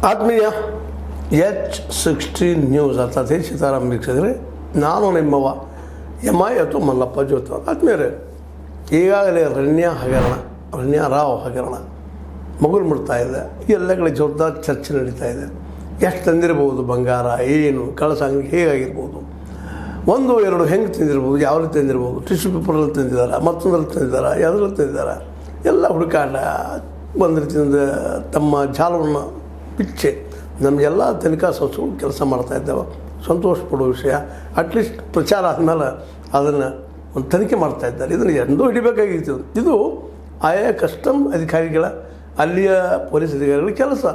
ಆತ್ಮೀಯ H16 news ಅರ್ಥಾತ್ ಸೀತಾರಾಮ್ ವೀಕ್ಷಕರೇ, ನಾನು ನಿಮ್ಮವ ಎಮ್ಐ ಅಥವಾ ಮಲ್ಲಪ್ಪ ಜ್ಯೋತಿ. ಆತ್ಮೀಯರೇ, ಈಗಾಗಲೇ ರಣ್ಯಾ ರಾವ್ ಹಗರಣ ಮಗುಲು ಮುಡ್ತಾ ಇದೆ. ಎಲ್ಲ ಕಡೆ ಜೋರ್ದಾರ್ ಚರ್ಚೆ ನಡೀತಾ ಇದೆ. ಎಷ್ಟು ತಂದಿರ್ಬೋದು, ಬಂಗಾರ ಏನು, ಕಳಸಾಂಗಿ ಹೇಗಾಗಿರ್ಬೋದು, 1-2 ಹೆಂಗೆ ತಂದಿರ್ಬೋದು, ಯಾವ ರೀತಿ ತಂದಿರ್ಬೋದು, ಟಿಶ್ಯೂ ಪೇಪರಲ್ಲಿ ತಂದಿದ್ದಾರೆ, ಮತ್ತೊಂದರಲ್ಲಿ ತಂದಿದ್ದಾರೆ, ಯಾವುದ್ರಲ್ಲಿ ತಂದಿದ್ದಾರೆ, ಎಲ್ಲ ಹುಡುಕಾಟ ಒಂದು ರೀತಿಯಿಂದ ತಮ್ಮ ಜಾಲವನ್ನು ಬಿಚ್ಚೆ ನಮಗೆಲ್ಲ ತನಿಖಾ ಸಂಸ್ಥೆಗಳು ಕೆಲಸ ಮಾಡ್ತಾಯಿದ್ದಾವೆ. ಸಂತೋಷ ಪಡೋ ವಿಷಯ. ಅಟ್ಲೀಸ್ಟ್ ಪ್ರಚಾರ ಆದಮೇಲೆ ಅದನ್ನು ಒಂದು ತನಿಖೆ ಮಾಡ್ತಾಯಿದ್ದಾರೆ. ಇದನ್ನು ಎಂದೂ ಹಿಡಿಬೇಕಾಗಿತ್ತು. ಇದು ಆಯಾ ಕಸ್ಟಮ್ ಅಧಿಕಾರಿಗಳ, ಅಲ್ಲಿಯ ಪೊಲೀಸ್ ಅಧಿಕಾರಿಗಳ ಕೆಲಸ.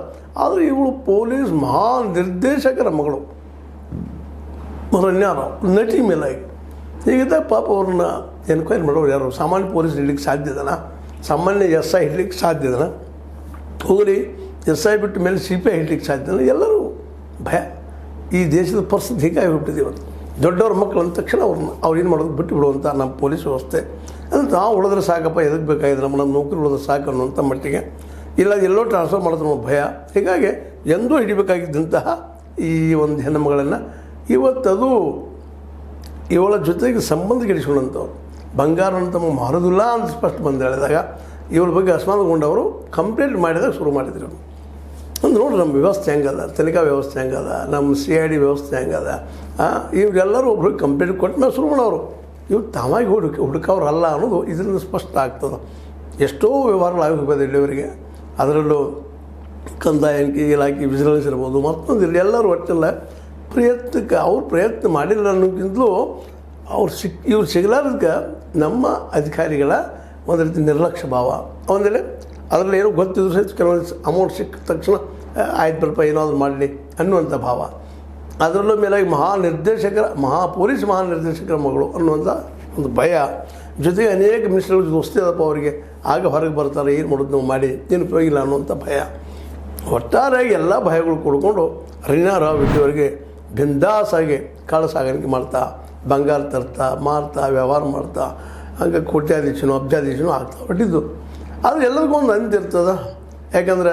ಆದರೆ ಇವಳು ಪೊಲೀಸ್ ಮಹಾನಿರ್ದೇಶಕರ ಮಗಳು ರಣ್ಯಾ ರಾವ್, ನಟಿ ಮೇಲಾಗಿ ಹೀಗಿದ್ದಾಗ ಪಾಪ ಅವ್ರನ್ನ ಎನ್ಕ್ವೈರಿ ಮಾಡೋರು ಯಾರು? ಸಾಮಾನ್ಯ ಪೊಲೀಸ್ ಹಿಡ್ಲಿಕ್ಕೆ ಸಾಧ್ಯ ಇದನ? ಸಾಮಾನ್ಯ SI ಹಿಡ್ಲಿಕ್ಕೆ ಸಾಧ್ಯ ಇದನ? ಹೋಗಲಿ, SI ಬಿಟ್ಟ ಮೇಲೆ CPI ಹಿಡ್ಲಿಕ್ಕೆ ಸಾಧ್ಯ ಇಲ್ಲ. ಎಲ್ಲರೂ ಭಯ. ಈ ದೇಶದ ಪರಿಸ್ಥಿತಿ ಹೀಗಾಗಿ ಹುಟ್ಟಿದೆ. ಇವತ್ತು ದೊಡ್ಡವ್ರ ಮಕ್ಕಳು ಅಂದ ತಕ್ಷಣ ಅವ್ರು ಏನು ಮಾಡೋದು ಬಿಟ್ಟು ಬಿಡುವಂಥ ನಮ್ಮ ಪೊಲೀಸ್ ವ್ಯವಸ್ಥೆ ಅಂತ. ನಾವು ಉಳಿದ್ರೆ ಸಾಕಪ್ಪ, ಎದಕ್ಕೆ ಬೇಕಾಗಿದ್ರೆ ನಮ್ಮ ನೌಕರಿ ಉಳಿದ್ರೆ ಸಾಕು ಅನ್ನೋಂಥ ಮಟ್ಟಿಗೆ, ಇಲ್ಲ ಎಲ್ಲೋ ಟ್ರಾನ್ಸ್ಫರ್ ಮಾಡೋದು ನಮ್ಮ ಭಯ. ಹೀಗಾಗಿ ಎಂದೂ ಹಿಡಿಬೇಕಾಗಿದ್ದಂತಹ ಈ ಒಂದು ಹೆಣ್ಣುಮಗಳನ್ನು ಇವತ್ತದು ಇವಳ ಜೊತೆಗೆ ಸಂಬಂಧ ಗೆಡಿಸ್ಕೊಂಡಂಥವ್ರು. ಬಂಗಾರ ಅಂತ ಮಾರೋದಿಲ್ಲ ಅಂತ ಸ್ಪಷ್ಟ ಬಂದು ಹೇಳಿದಾಗ ಇವಳ ಬಗ್ಗೆ ಅಸಮಾಧಾನಗೊಂಡವರು ಕಂಪ್ಲೇಂಟ್ ಮಾಡಿದಾಗ ಶುರು ಮಾಡಿದ್ರು. ಅಂದ್ರೆ ನೋಡ್ರಿ ನಮ್ಮ ವ್ಯವಸ್ಥೆ ಹೆಂಗದ, ತನಿಖಾ ವ್ಯವಸ್ಥೆ ಹೆಂಗದ, ನಮ್ಮ CID ವ್ಯವಸ್ಥೆ ಹೆಂಗದ. ಇವರೆಲ್ಲರೂ ಒಬ್ರಿಗೆ ಕಂಪ್ಲೇಂಟ್ ಕೊಟ್ಟ ಮೇಲೆ ಶುರು ಮಾಡೋರು. ಇವ್ರು ತಾವಾಗಿ ಹುಡುಕವ್ರಲ್ಲ ಅನ್ನೋದು ಇದರಿಂದ ಸ್ಪಷ್ಟ ಆಗ್ತದೆ. ಎಷ್ಟೋ ವ್ಯವಹಾರಗಳು ಹೋಗೋದು ಇಲ್ಲಿವರೆಗೆ. ಅದರಲ್ಲೂ ಕಂದಾಯ ಇಲಾಖೆ, ವಿಜಿಲೆನ್ಸ್ ಇರ್ಬೋದು, ಮತ್ತೊಂದು ಇಲ್ಲಿ ಎಲ್ಲರೂ ಒಟ್ಟೆಲ್ಲ ಪ್ರಯತ್ನಕ್ಕೆ ಅವ್ರು ಪ್ರಯತ್ನ ಮಾಡಿಲ್ಲ ಅನ್ನೋಕ್ಕಿಂತಲೂ ಇವ್ರು ಸಿಗಲಾರದಕ್ಕೆ ನಮ್ಮ ಅಧಿಕಾರಿಗಳ ಒಂದು ರೀತಿ ನಿರ್ಲಕ್ಷ್ಯ ಭಾವ. ಆಮೇಲೆ ಅದರಲ್ಲಿ ಏನೋ ಗೊತ್ತಿದ್ರು ಸಹಿತ ಕೆಲವೊಂದು ಅಮೌಂಟ್ ಸಿಕ್ಕ ತಕ್ಷಣ ಆಯ್ತು ಬರಪ್ಪ ಏನಾದರೂ ಮಾಡಲಿ ಅನ್ನುವಂಥ ಭಾವ. ಅದರಲ್ಲೂ ಮೇಲಾಗಿ ಪೊಲೀಸ್ ಮಹಾನಿರ್ದೇಶಕರ ಮಗಳು ಅನ್ನುವಂಥ ಒಂದು ಭಯ. ಜೊತೆಗೆ ಅನೇಕ ಮಿನಿಸ್ಟರ್ಗಳ ದೋಸ್ತಿ ಅದಪ್ಪ ಅವರಿಗೆ. ಆಗ ಹೊರಗೆ ಬರ್ತಾರೆ, ಏನು ಮಾಡೋದು ನಾವು ಮಾಡಿ ಏನು ಉಪಯೋಗಿಲ್ಲ ಅನ್ನುವಂಥ ಭಯ. ಒಟ್ಟಾರೆಯಾಗಿ ಎಲ್ಲ ಭಯಗಳು ಕೊಡ್ಕೊಂಡು ರಣ್ಯಾ ರಾವ್ ಇಲ್ಲಿವರೆಗೆ ಬಿಂದಾಸಾಗಿ ಕಾಳಸಾಗಾಣಿಕೆ ಮಾಡ್ತಾ, ಬಂಗಾರ ತರ್ತಾ, ಮಾರ್ತಾ, ವ್ಯವಹಾರ ಮಾಡ್ತಾ, ಹಂಗೆ ಕೋಟ್ಯಾಧೀಶನೋ ಅಬ್ಜಾಧೀಶನೋ ಆಗ್ತಾ ಹೊಟ್ಟಿದ್ದು. ಆದರೆ ಎಲ್ಲರಿಗೂ ಒಂದು ಅಂತಿರ್ತದೆ. ಯಾಕಂದರೆ